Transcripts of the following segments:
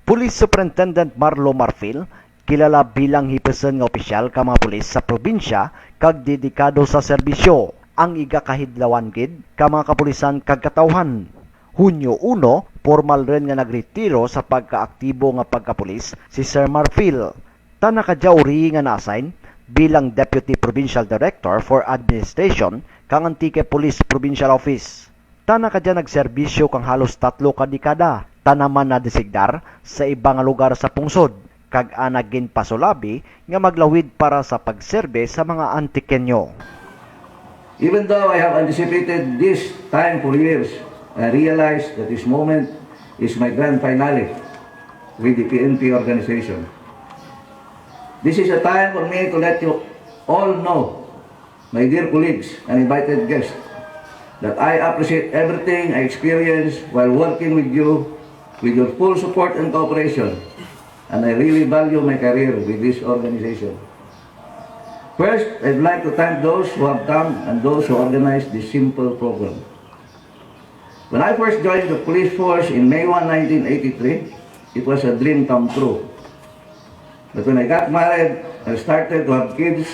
Police Superintendent Marlo Marfil, kilala bilang hipeson nga opisyal ka mga pulis sa probinsya kag dedikado sa serbisyo. Ang igakahidlawan gid ka mga kapulisan kag katawhan. Hunyo 1, formal rin nga nagretiro sa pagkaaktibo nga pagkapulis si Sir Marfil. Tana kadya uri nga na-assign bilang Deputy Provincial Director for Administration kang Antique Police Provincial Office. Tana kadya nagserbisyo kang halos 3 ka dekada. Tanaman na desigdar sa ibang lugar sa pungsod, kag anagin pasulabi nga maglawid para sa pagserbe sa mga Antikenyo. Even though I have anticipated this time for years, I realize that this moment is my grand finale with the PNP organization. This is a time for me to let you all know, my dear colleagues and invited guests, that I appreciate everything I experienced while working with you, with your full support and cooperation, and I really value my career with this organization. First, I'd like to thank those who have come and those who organized this simple program. When I first joined the police force in May 1, 1983, it was a dream come true. But when I got married and started to have kids,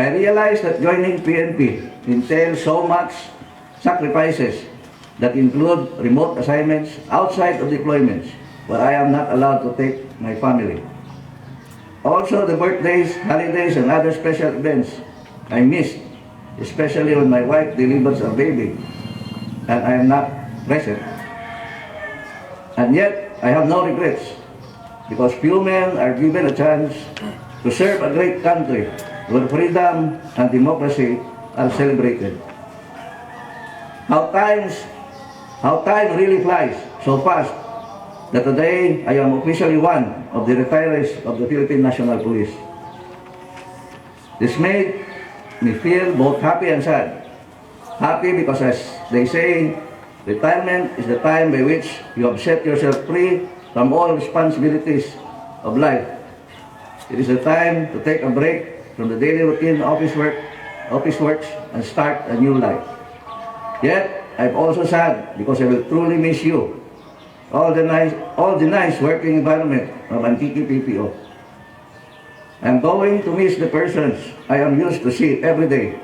I realized that joining PNP entails so much sacrifices that include remote assignments outside of deployments where I am not allowed to take my family. Also, the birthdays, holidays, and other special events I missed, especially when my wife delivers a baby and I am not present. And yet, I have no regrets because few men are given a chance to serve a great country where freedom and democracy are celebrated. How time really flies so fast that today I am officially one of the retirees of the Philippine National Police. This made me feel both happy and sad. Happy because, as they say, retirement is the time by which you have set yourself free from all responsibilities of life. It is a time to take a break from the daily routine office works and start a new life. Yet, I'm also sad because I will truly miss you. All the nice working environment of Antique PPO. I'm going to miss the persons I am used to see every day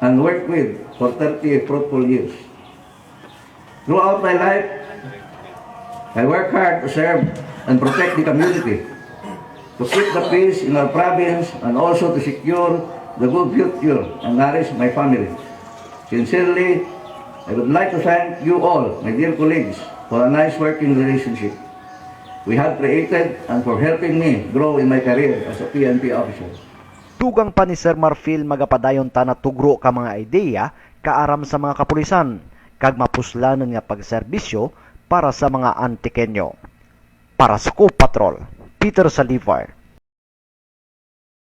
and work with for 30 fruitful years. Throughout my life, I work hard to serve and protect the community, to keep the peace in our province, and also to secure the good future and nourish my family. Sincerely, I would like to thank you all, my dear colleagues, for a nice working relationship we have created and for helping me grow in my career as a PNP officer. Tugang pa ni Sir Marfil magapadayon ta na tugro ka mga ideya kaaram sa mga kapulisan kag mapuslanan nga pagserbisyo para sa mga Antikenyo. Para sa Scoop Patrol, Peter Salivar.